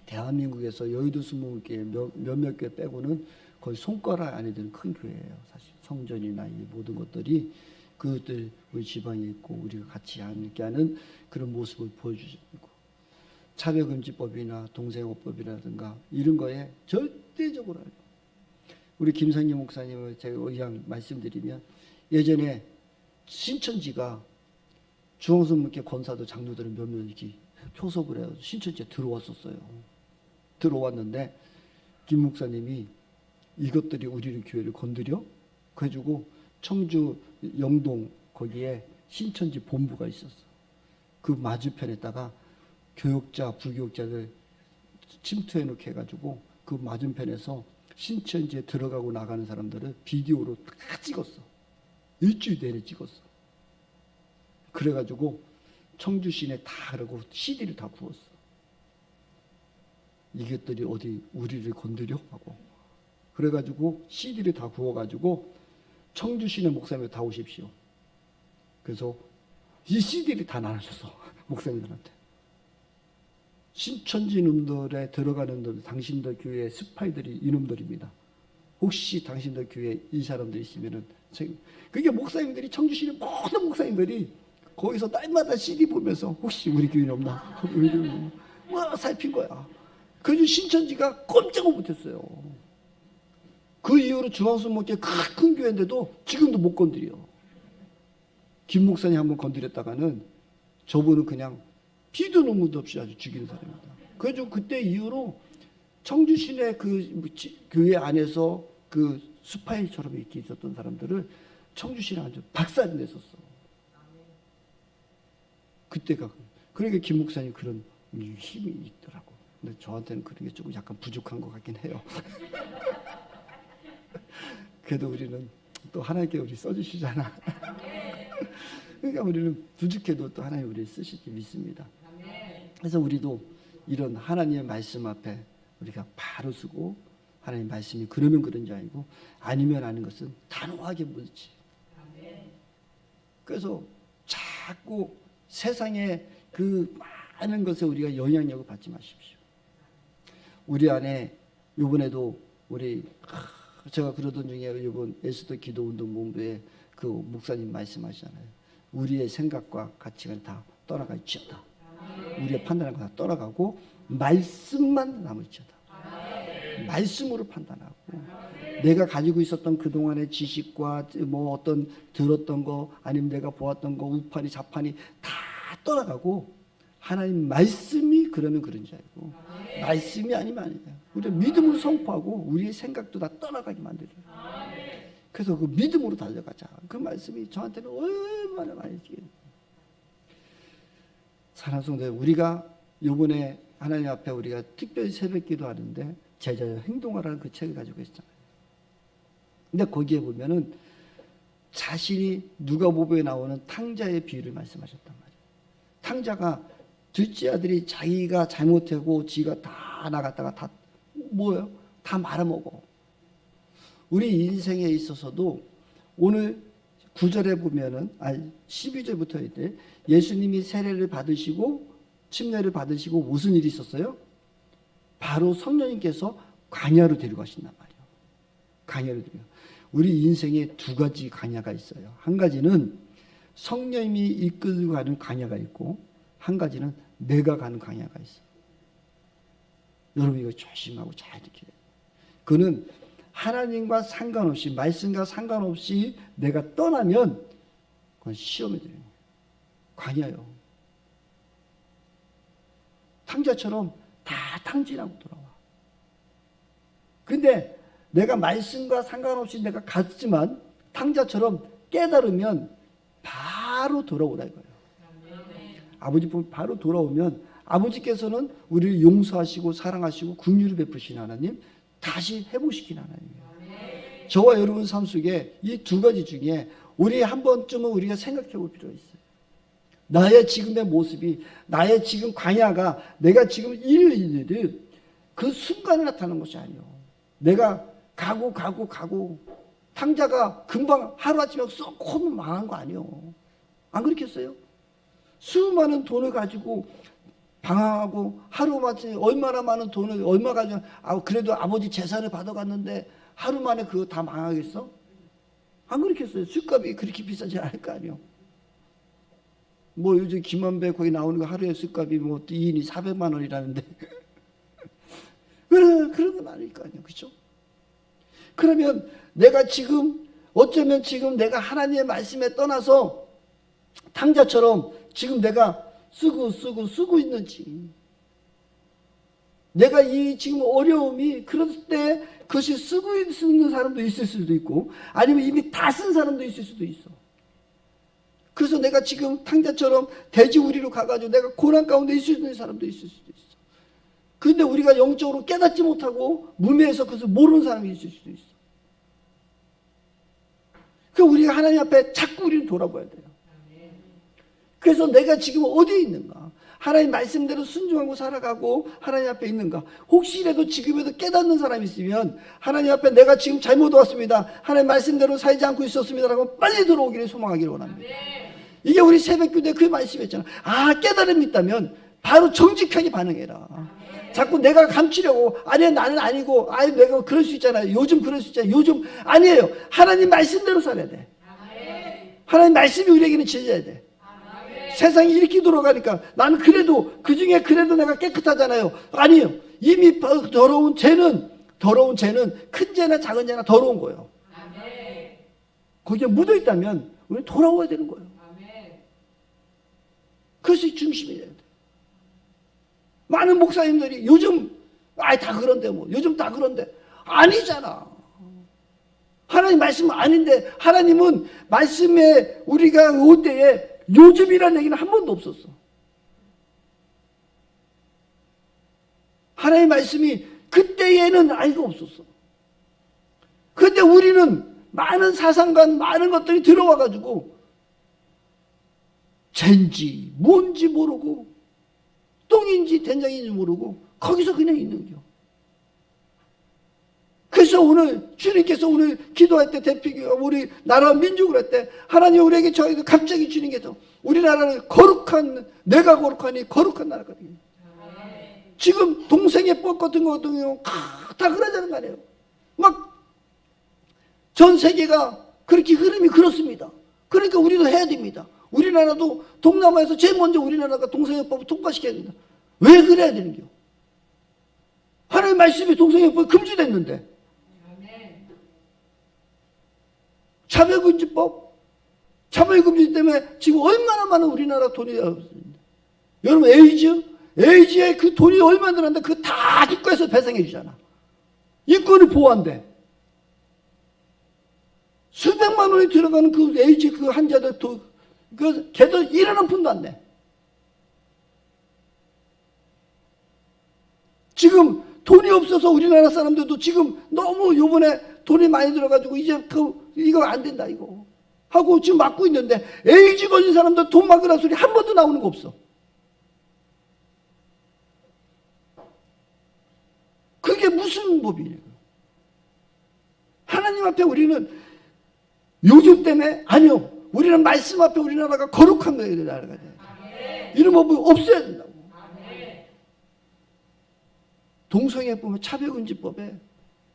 대한민국에서 여의도 순복음교회 몇몇 교회 빼고는 거의 손가락 안에 드는 큰 교회예요. 사실 성전이나 이 모든 것들이 그것들 우리 지방에 있고 우리가 같이 함께 하는 그런 모습을 보여주시고 차별금지법이나 동성애법이라든가 이런 거에 절대적으로 우리 김상희 목사님을 제가 의향 말씀드리면 예전에 신천지가 중앙선목회 권사도 장로들은 몇몇 이렇게 표석을 해서 신천지에 들어왔었어요. 들어왔는데 김 목사님이 이것들이 우리를 교회를 건드려? 그래가지고 청주 영동 거기에 신천지 본부가 있었어. 그 맞은편에다가 교역자, 불교역자들 침투해 놓게 해가지고 그 맞은편에서 신천지에 들어가고 나가는 사람들을 비디오로 다 찍었어. 일주일 내내 찍었어. 그래가지고 청주 시내 다 그러고 CD를 다 구웠어. 이것들이 어디 우리를 건드려? 하고. 그래가지고 CD를 다 구워가지고 청주 시내 목사님들 다 오십시오. 그래서 이 CD를 다 나눠줬어. 목사님들한테. 신천지 놈들에 들어가는 놈들, 당신들 교회 스파이들이 이놈들입니다. 혹시 당신들 교회 이 사람들 있으면은 그게 목사님들이 청주시의 모든 목사님들이 거기서 날마다 CD 보면서 혹시 우리 교회는 없나? 우리 교회는 없나? 뭐 살핀 거야. 그래서 신천지가 꼼짝을 못했어요. 그 이후로 중앙순목회 큰 교회인데도 지금도 못 건드려. 김 목사님 한번 건드렸다가는 저분은 그냥 피도 눈물도 없이 아주 죽이는 사람입니다. 그래서 그때 이후로 청주 시내 그 교회 안에서 그 스파이처럼 이렇게 있었던 사람들을 청주 시내 아주 박살이 냈었어. 그때가. 그러니까 김 목사님 그런 힘이 있더라고. 근데 저한테는 그런 게 조금 약간 부족한 것 같긴 해요. 그래도 우리는 또 하나님께 우리 써주시잖아. 그러니까 우리는 부족해도 또 하나님 우리를 쓰시기 믿습니다. 그래서 우리도 이런 하나님의 말씀 앞에 우리가 바로 서고 하나님 말씀이 그러면 그런 줄 알고 아니면 아닌 것은 단호하게 묻지. 그래서 자꾸 세상의 그 많은 것에 우리가 영향력을 받지 마십시오. 우리 안에 이번에도 우리 제가 그러던 중에 이번 에스더 기도운동본부에 그 목사님 말씀하시잖아요. 우리의 생각과 가치관 다 떠나갈지어다. 우리의 판단하는 거 다 떠나가고 말씀만 남을지어다. 말씀으로 판단하고 내가 가지고 있었던 그동안의 지식과 뭐 어떤 들었던 거 아니면 내가 보았던 거 우판이 자판이 다 떠나가고 하나님 말씀이 그러면 그런지 알고 말씀이 아니면 아니에요. 우리가 믿음으로 선포하고 우리의 생각도 다 떠나가게 만들어요. 그래서 그 믿음으로 달려가자. 그 말씀이 저한테는 얼마나 많이 지금 사랑하는 성도들, 우리가 이번에 하나님 앞에 우리가 특별히 새벽기도 하는데 제자여 행동하라는 그 책을 가지고 있잖아요. 근데 거기에 보면은 자신이 누가복음에 나오는 탕자의 비유를 말씀하셨단 말이에요. 탕자가 둘째 아들이 자기가 잘못하고 지가 다 나갔다가 다 뭐예요? 다 말아먹어. 우리 인생에 있어서도 오늘 9절에 보면은 12절부터 이때 예수님이 세례를 받으시고 침례를 받으시고 무슨 일이 있었어요? 바로 성령님께서 광야로 데려가신단 말이에요. 광야로 데려. 우리 인생에 두 가지 광야가 있어요. 한 가지는 성령님이 이끌고 가는 광야가 있고 한 가지는 내가 가는 광야가 있어요. 여러분 이거 조심하고 잘 지켜요. 그는 하나님과 상관없이 말씀과 상관없이 내가 떠나면 그건 시험에 들어요. 광야요. 탕자처럼 다 탕진하고 돌아와. 근데 내가 말씀과 상관없이 내가 갔지만 탕자처럼 깨달으면 바로 돌아오라 이거예요. 아버지 보면 바로 돌아오면 아버지께서는 우리를 용서하시고 사랑하시고 긍휼을 베푸시는 하나님, 다시 회복시키는 하나님이에요. 저와 여러분 삶 속에 이 두 가지 중에 우리 한 번쯤은 우리가 생각해 볼 필요가 있어요. 나의 지금의 모습이, 나의 지금 광야가 내가 지금 일을 그 순간에 나타나는 것이 아니에요. 내가 가고 탕자가 금방 하루아침에 쏙 하면 망한 거 아니에요. 안 그렇겠어요? 수많은 돈을 가지고 방황하고 하루마치 얼마나 많은 돈을 얼마 가지고 그래도 아버지 재산을 받아갔는데 하루 만에 그거 다 망하겠어? 안 그렇겠어요? 술값이 그렇게 비싸지 않을 거 아니에요. 뭐 요즘 김한배 거기 나오는 거 하루에 술값이 뭐 2인이 400만 원이라는데 그런 건 아닐 거 아니에요. 그렇죠? 그러면 내가 지금 어쩌면 지금 내가 하나님의 말씀에 떠나서 탕자처럼 지금 내가 쓰고 있는지, 내가 이 지금 어려움이 그럴 때 그것이 쓰고 있는 사람도 있을 수도 있고 아니면 이미 다 쓴 사람도 있을 수도 있어. 그래서 내가 지금 탕자처럼 돼지우리로 가가지고 내가 고난 가운데 있을 수 있는 사람도 있을 수도 있어. 그런데 우리가 영적으로 깨닫지 못하고 무매해서 그것을 모르는 사람이 있을 수도 있어. 그러니까 우리가 하나님 앞에 자꾸 우리는 돌아봐야 돼요. 그래서 내가 지금 어디에 있는가? 하나님 말씀대로 순종하고 살아가고 하나님 앞에 있는가? 혹시라도 지금에도 깨닫는 사람이 있으면 하나님 앞에 내가 지금 잘못 왔습니다. 하나님 말씀대로 살지 않고 있었습니다라고 빨리 들어오기를 소망하기를 원합니다. 이게 우리 새벽기도에 그 말씀이었잖아. 깨달음이 있다면 바로 정직하게 반응해라. 자꾸 내가 감추려고 아니 나는 아니고 내가 그럴 수 있잖아요. 요즘 그럴 수 있잖아요. 요즘 아니에요. 하나님 말씀대로 살아야 돼. 하나님 말씀이 우리에게는 제재해야 돼. 세상이 이렇게 돌아가니까 나는 그래도 그중에 그래도 내가 깨끗하잖아요. 아니에요. 이미 더러운 죄는 큰 죄나 작은 죄나 더러운 거예요. 거기에 묻어있다면 우리는 돌아와야 되는 거예요. 그것이 중심이 돼야 돼. 많은 목사님들이 요즘 다 그런데 뭐 요즘 다 그런데 아니잖아. 하나님 말씀은 아닌데 하나님은 말씀에 우리가 올 때에 요즘이라는 얘기는 한 번도 없었어. 하나님 말씀이 그때에는 알고 없었어. 그런데 우리는 많은 사상과 많은 것들이 들어와가지고 젠지 뭔지 모르고 똥인지 된장인지 모르고 거기서 그냥 있는 겨. 그래서 오늘 주님께서 오늘 기도할 때 대표가 우리 나라 민족을 할 때 하나님 우리에게 저희도 갑자기 주님께서 우리나라를 거룩한 내가 거룩하니 거룩한 나라거든요. 지금 동생의 법 같은 거 같은 경우 다 그러자는 거 아니에요. 막 전 세계가 그렇게 흐름이 그렇습니다. 그러니까 우리도 해야 됩니다. 우리나라도 동남아에서 제일 먼저 우리나라가 동성애법을 통과시켜야 된다. 왜 그래야 되는겨? 하나님 말씀이 동성애법이 금지됐는데. 차별금지법, 차별금지 때문에 지금 얼마나 많은 우리나라 돈이 없습니다. 여러분 에이즈에 그 돈이 얼마나 들었는데 그거 다 국가에서 배상해 주잖아. 인권을 보호한대. 수백만 원이 들어가는 그 에이즈 그 환자들 걔들 1원 푼도 안 내. 지금 돈이 없어서 우리나라 사람들도 지금 너무 요번에 돈이 많이 들어가지고 이제 이거 안 된다 이거 하고 지금 막고 있는데 에이즈 걸린 사람들 돈 막으라 소리 한 번도 나오는 거 없어. 그게 무슨 법이에요? 하나님 앞에 우리는 요즘 때문에 아니요. 우리는 말씀 앞에 우리나라가 거룩한 나라가 돼요. 이런 법을 없애야 된다고. 동성애법은 차별금지법에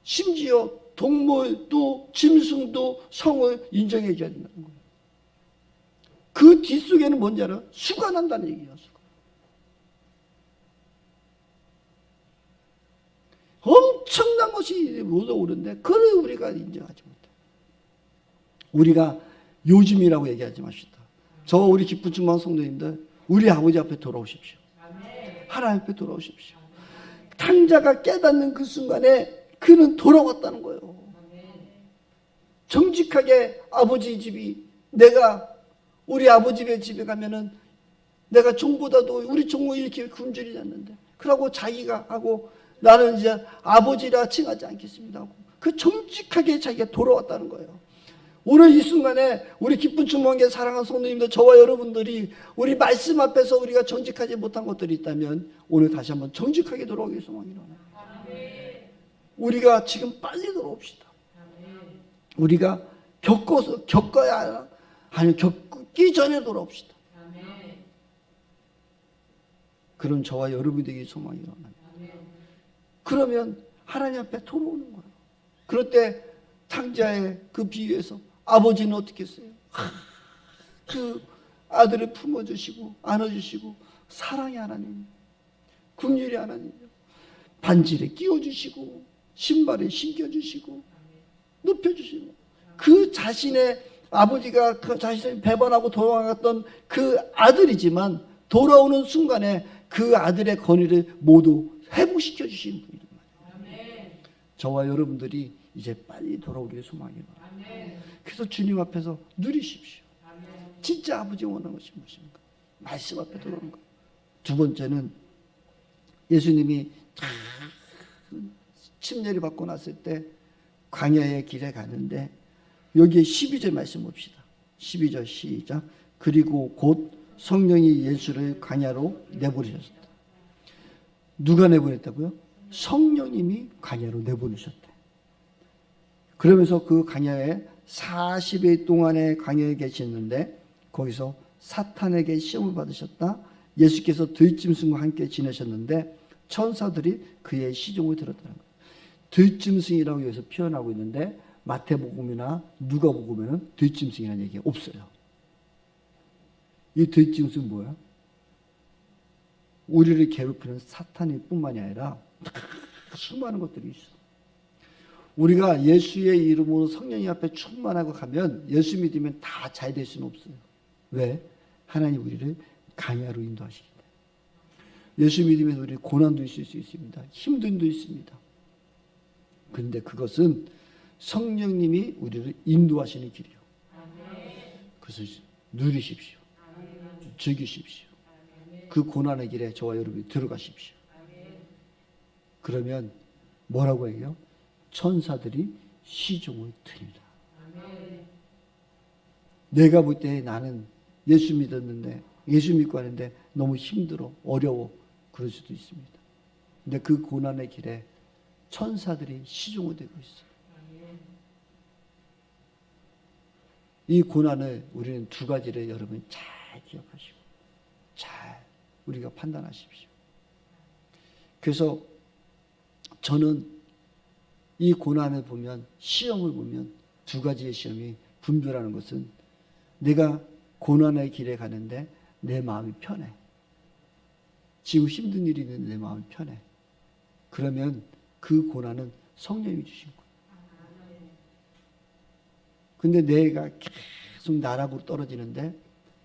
심지어 동물도 짐승도 성을 인정해 줘야 된다는 거예요. 그 뒷속에는 뭔지 알아? 수가 난다는 얘기야. 수가. 엄청난 것이 묻어오는데 그걸 우리가 인정하지 못해. 우리가 요즘이라고 얘기하지 맙시다. 저 우리 기쁜 충만 성도님들 우리 아버지 앞에 돌아오십시오. 하나님 앞에 돌아오십시오. 탕자가 깨닫는 그 순간에 그는 돌아왔다는 거예요. 정직하게 아버지 집이 내가 우리 아버지 집에 가면은 내가 종보다도 우리 종은 이렇게 굶주리지 않는데 그러고 자기가 하고 나는 이제 아버지라 칭하지 않겠습니다 하고 그 정직하게 자기가 돌아왔다는 거예요. 오늘 이 순간에 우리 기쁜 충만교회 사랑하는 성도님들 저와 여러분들이 우리 말씀 앞에서 우리가 정직하지 못한 것들이 있다면 오늘 다시 한번 정직하게 돌아오기 소망이 일어나요. 우리가 지금 빨리 돌아옵시다. 우리가 겪어야 아니 겪기 전에 돌아옵시다. 그럼 저와 여러분들에게 소망이 일어나요. 그러면 하나님 앞에 돌아오는 거예요. 그럴 때 탕자의 그 비유에서 아버지는 어떻게 했어요? 그 아들을 품어주시고 안아주시고 사랑의 하나님, 긍휼의 하나님, 반지를 끼워주시고 신발에 신겨주시고 눕혀주시고 그 자신의 아버지가 그 자신을 배반하고 도망갔던 그 아들이지만 돌아오는 순간에 그 아들의 권위를 모두 회복시켜 주시는 분이란 말이에요. 저와 여러분들이 이제 빨리 돌아오기를 소망해요. 그래서 주님 앞에서 누리십시오. 진짜 아버지 원하는 것이 무엇입니까? 말씀 앞에 돌아오는 거예요. 두 번째는 예수님이 침례를 받고 났을 때 광야의 길에 가는데 여기에 12절 말씀 봅시다. 12절 시작. 그리고 곧 성령이 예수를 광야로 내보내셨다. 누가 내보냈다고요? 성령님이 광야로 내보내셨대. 그러면서 그 광야에 40일 동안의 광야에 계셨는데 거기서 사탄에게 시험을 받으셨다. 예수께서 들짐승과 함께 지내셨는데 천사들이 그의 시종을 들었다는 거예요. 들짐승이라고 여기서 표현하고 있는데 마태복음이나 누가복음에는 들짐승이라는 얘기가 없어요. 이 들짐승은 뭐야? 우리를 괴롭히는 사탄일 뿐만이 아니라 수많은 것들이 있어. 우리가 예수의 이름으로 성령님 앞에 충만하고 가면 예수 믿으면 다 잘 될 수는 없어요. 왜? 하나님 우리를 강야로 인도하시기 때문에. 예수 믿으면서 우리 고난도 있을 수 있습니다. 힘듦도 있습니다. 그런데 그것은 성령님이 우리를 인도하시는 길이요. 그것을 누리십시오. 즐기십시오. 그 고난의 길에 저와 여러분이 들어가십시오. 그러면 뭐라고 해요? 천사들이 시종을 드립니다. 내가 볼 때 나는 예수 믿었는데, 예수 믿고 하는데 너무 힘들어, 어려워, 그럴 수도 있습니다. 근데 그 고난의 길에 천사들이 시종을 들고 있어요. 이 고난을 우리는 두 가지를 여러분 잘 기억하시고 잘 우리가 판단하십시오. 그래서 저는 이 고난을 보면, 시험을 보면 두 가지의 시험이 분별하는 것은, 내가 고난의 길에 가는데 내 마음이 편해. 지금 힘든 일이 있는데 내 마음이 편해. 그러면 그 고난은 성령이 주신 거예요. 근데 내가 계속 나락으로 떨어지는데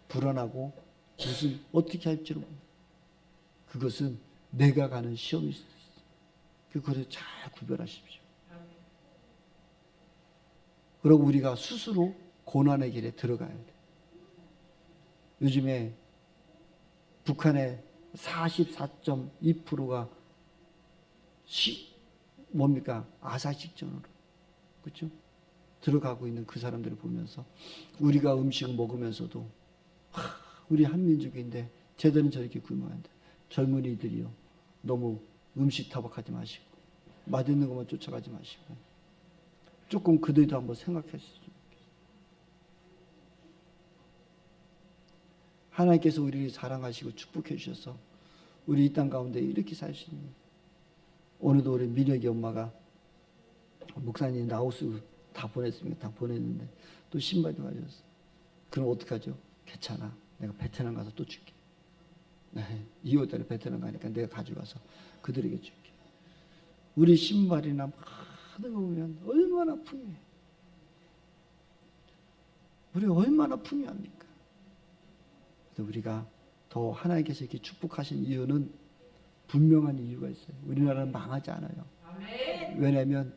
불안하고 무슨 어떻게 할지를 모르고, 그것은 내가 가는 시험일 수도 있어요. 그것을 잘 구별하십시오. 그리고 우리가 스스로 고난의 길에 들어가야 돼요. 요즘에 북한의 44.2%가 뭡니까? 아사식전으로, 그렇죠? 들어가고 있는 그 사람들을 보면서 우리가 음식을 먹으면서도 우리 한민족인데 쟤들은 저렇게 굶어야 돼. 젊은이들이요, 너무 음식 타박하지 마시고 맛있는 것만 쫓아가지 마시고 조금 그들도 한번 생각했으면 좋겠어요. 하나님께서 우리를 사랑하시고 축복해 주셔서 우리 이 땅 가운데 이렇게 살 수 있는, 오늘도 우리 민혁이 엄마가 목사님 라오스 다 보냈습니다. 다 보냈는데 또 신발도 가져왔어. 그럼 어떡하죠? 괜찮아, 내가 베트남 가서 또 줄게. 네, 2월달에 베트남 가니까 내가 가져가서 그들에게 줄게. 우리 신발이나 하는 거 보면 얼마나 풍요해. 우리 얼마나 풍요합니까? 그래서 우리가 더 하나님께서 이렇게 축복하신 이유는 분명한 이유가 있어요. 우리나라는 망하지 않아요. 왜냐하면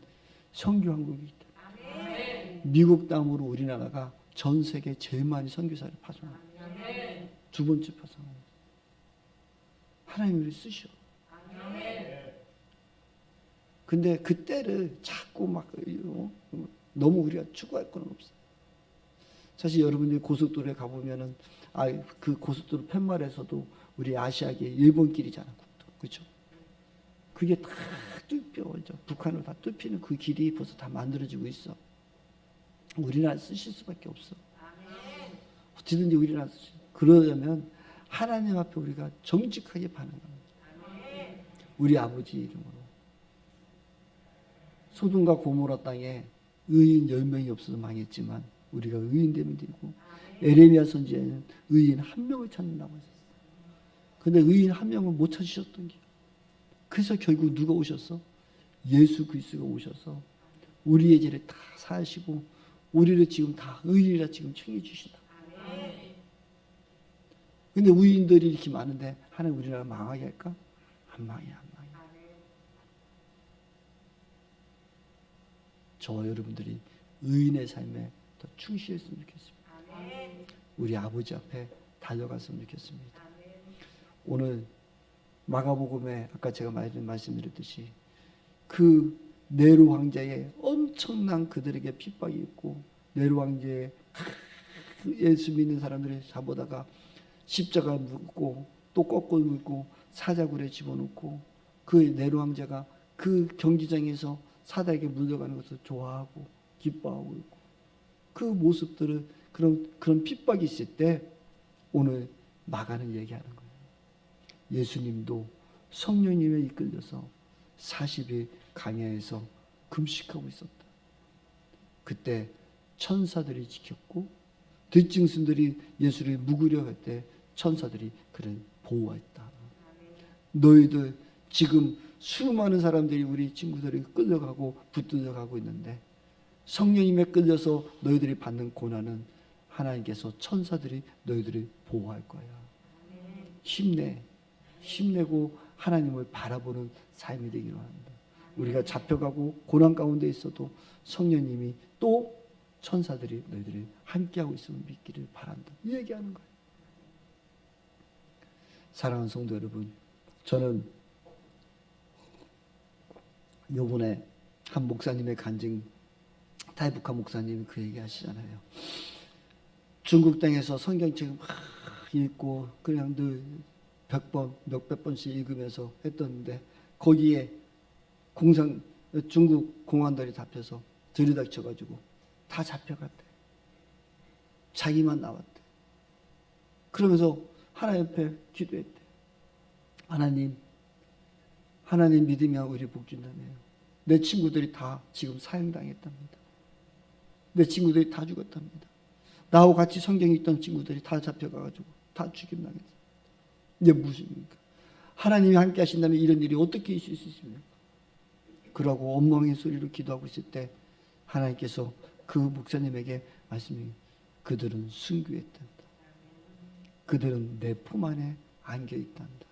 선교 한국이기 때문에. 미국 다음으로 우리나라가 전 세계 제일 많이 선교사를 파송합니다. 두 번째 파송합니다. 하나님이 우리를 쓰셔. 근데 그때를 자꾸 막 너무 우리가 추구할 건 없어요. 사실 여러분들이 고속도로에 가보면은 그 고속도로 팻말에서도 우리 아시아계 일본길이잖아, 그렇죠? 그게 다 뚫혀져. 북한을 다 뚫히는 그 길이 벌써 다 만들어지고 있어. 우리나라 쓰실 수밖에 없어. 어찌든지 우리나라 쓰시. 그러려면 하나님 앞에 우리가 정직하게 반응합니다. 우리 아버지 이름으로. 소돔과 고모라 땅에 의인 10명이 없어서 망했지만 우리가 의인 되면 되고, 에레미야 선지자는 의인 1명을 찾는다고 했었어요. 근데 의인 1명을 못 찾으셨던 게, 그래서 결국 누가 오셨어? 예수 그리스도가 오셔서 우리의 죄를 다 사하시고 우리를 지금 다 의인이라 지금 청해 주신다. 근데 의인들이 이렇게 많은데 하나님 우리나라 망하게 할까? 안 망해, 안 망해. 저와 여러분들이 의인의 삶에 더 충실했으면 좋겠습니다. 우리 아버지 앞에 달려갔으면 좋겠습니다. 오늘 마가복음에 아까 제가 말씀드렸듯이 그 네로 황제의 엄청난 그들에게 핍박이 있고, 네로 황제의 예수 믿는 사람들을 잡아다가 십자가 묶고 또 거꾸로 묶고 사자굴에 집어넣고, 그 네로 황제가 그 경기장에서 사자에게 물려가는 것을 좋아하고 기뻐하고 있고, 그 모습들을 그런 핍박이 있을 때 오늘 마가는 얘기하는 거예요. 예수님도 성령님에 이끌려서 40일 광야에서 금식하고 있었다. 그때 천사들이 지켰고, 들짐승들이 예수를 묵으려 할 때 천사들이 그를 보호했다. 너희들 지금 수많은 사람들이, 우리 친구들이 끌려가고 붙들려가고 있는데 성령님에 끌려서 너희들이 받는 고난은 하나님께서 천사들이 너희들을 보호할 거야. 힘내고 하나님을 바라보는 삶이 되기를 원합니다. 우리가 잡혀가고 고난 가운데 있어도 성령님이 또 천사들이 너희들이 함께하고 있음을 믿기를 바란다. 이 얘기하는 거예요. 사랑하는 성도 여러분, 저는 요번에 한 목사님의 간증, 타이북한 목사님이 그 얘기 하시잖아요. 중국 땅에서 성경책을 막 읽고 그냥 늘 100번, 몇백 번씩 읽으면서 했던데 거기에 중국 공안들이 잡혀서 들이닥쳐가지고 다 잡혀갔대. 자기만 나왔대. 그러면서 하나님 앞에 기도했대. 하나님 믿으면 우리 복 준다며요. 내 친구들이 다 지금 사형당했답니다. 내 친구들이 다 죽었답니다. 나하고 같이 성경에 있던 친구들이 다 잡혀가가지고 다 죽임당했어. 이게 무엇입니까? 하나님이 함께 하신다면 이런 일이 어떻게 있을 수 있습니까? 그러고 엉망의 소리로 기도하고 있을 때 하나님께서 그 목사님에게 말씀이 그들은 순교했단다. 그들은 내 품 안에 안겨 있단다.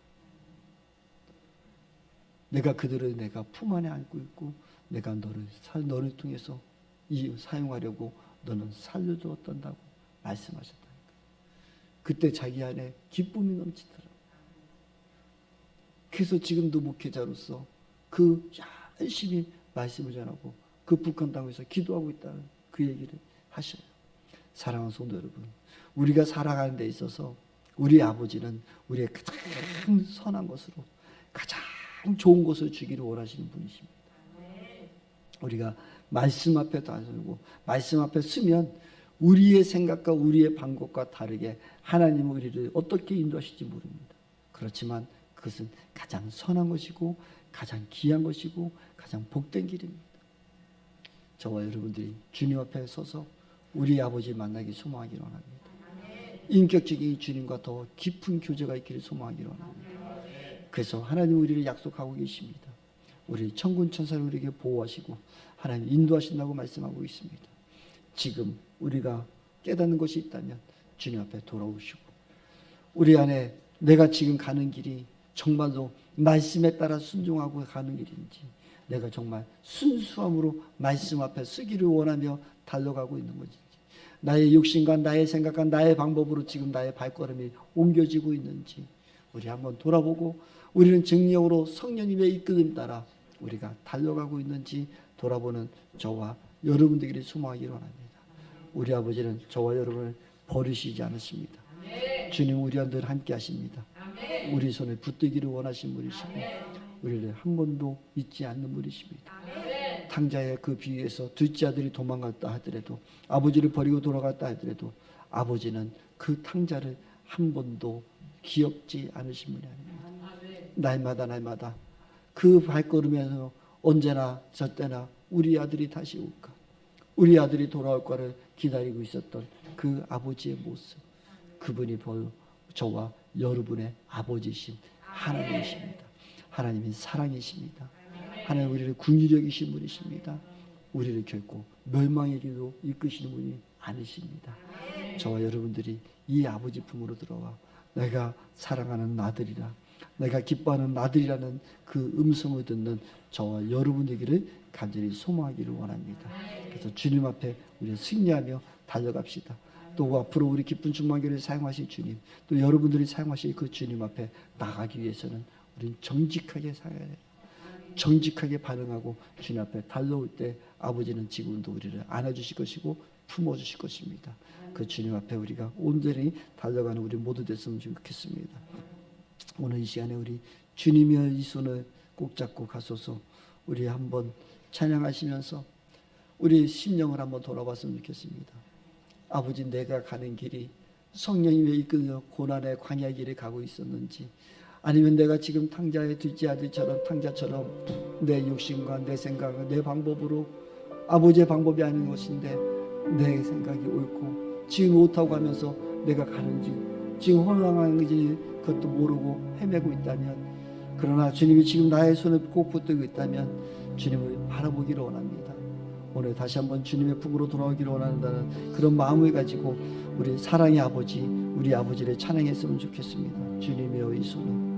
내가 그들을 내가 품 안에 안고 있고 내가 너를 통해서 사용하려고 너는 살려주었단다고 말씀하셨다니까. 그때 자기 안에 기쁨이 넘치더라. 그래서 지금도 목회자로서 그 열심히 말씀을 전하고 그 북한 땅에서 기도하고 있다는 그 얘기를 하셔요. 사랑하는 성도 여러분, 우리가 살아가는 데 있어서 우리 아버지는 우리의 가장 선한 것으로 가장 좋은 것을 주기를 원하시는 분이십니다. 우리가 말씀 앞에 다서고 말씀 앞에 서면 우리의 생각과 우리의 방법과 다르게 하나님은 우리를 어떻게 인도하실지 모릅니다. 그렇지만 그것은 가장 선한 것이고 가장 귀한 것이고 가장 복된 길입니다. 저와 여러분들이 주님 앞에 서서 우리 아버지 만나기 소망하기를 원합니다. 인격적인 주님과 더 깊은 교제가 있기를 소망하기를 원합니다. 그래서 하나님 우리를 약속하고 계십니다. 우리 천군 천사를 우리에게 보호하시고 하나님 인도하신다고 말씀하고 있습니다. 지금 우리가 깨닫는 것이 있다면 주님 앞에 돌아오시고 우리 안에 내가 지금 가는 길이 정말로 말씀에 따라 순종하고 가는 길인지 내가 정말 순수함으로 말씀 앞에 서기를 원하며 달려가고 있는 것인지 나의 욕심과 나의 생각과 나의 방법으로 지금 나의 발걸음이 옮겨지고 있는지 우리 한번 돌아보고 우리는 정력으로 성령님의 이끌림 따라 우리가 달려가고 있는지 돌아보는 저와 여러분들에게 소망하기를 원합니다. 우리 아버지는 저와 여러분을 버리시지 않으십니다. 주님 우리와 늘 함께 하십니다. 우리 손에 붙들기를 원하신 분이시고 우리를 한 번도 잊지 않는 분이십니다. 탕자의 그 비유에서 둘째 아들이 도망갔다 하더라도 아버지를 버리고 돌아갔다 하더라도 아버지는 그 탕자를 한 번도 기억지 않으신 분이 아닙니다. 날마다 그 발걸음에서 언제나 저때나 우리 아들이 다시 올까 우리 아들이 돌아올 거를 기다리고 있었던 그 아버지의 모습 그분이 바로 저와 여러분의 아버지이신 하나님이십니다. 하나님이 사랑이십니다. 하나님 우리를 긍휼히 여기신 분이십니다. 우리를 결코 멸망의 길로 이끄시는 분이 아니십니다. 저와 여러분들이 이 아버지 품으로 들어와 내가 사랑하는 아들이라 내가 기뻐하는 아들이라는 그 음성을 듣는 저와 여러분들에게를 간절히 소망하기를 원합니다. 그래서 주님 앞에 우리 승리하며 달려갑시다. 또 앞으로 우리 기쁜 충만교를 사용하실 주님 또 여러분들이 사용하실 그 주님 앞에 나가기 위해서는 우리는 정직하게 살아야 해요. 정직하게 반응하고 주님 앞에 달려올 때 아버지는 지금도 우리를 안아주실 것이고 품어주실 것입니다. 그 주님 앞에 우리가 온전히 달려가는 우리 모두 됐으면 좋겠습니다. 오늘 이 시간에 우리 주님의 이 손을 꼭 잡고 가소서 우리 한번 찬양하시면서 우리 심령을 한번 돌아봤으면 좋겠습니다. 아버지 내가 가는 길이 성령님의 이끌려 고난의 광야 길에 가고 있었는지 아니면 내가 지금 탕자의 둘째 아들처럼 탕자처럼 내 욕심과 내 생각과 내 방법으로 아버지의 방법이 아닌 것인데 내 생각이 옳고 지금 옳다고 하면서 내가 가는지 지금 혼란한지 그것도 모르고 헤매고 있다면 그러나 주님이 지금 나의 손을 꼭 붙들고 있다면 주님을 바라보기를 원합니다. 오늘 다시 한번 주님의 품으로 돌아오기를 원한다는 그런 마음을 가지고 우리 사랑의 아버지, 우리 아버지를 찬양했으면 좋겠습니다. 주님의 이 손을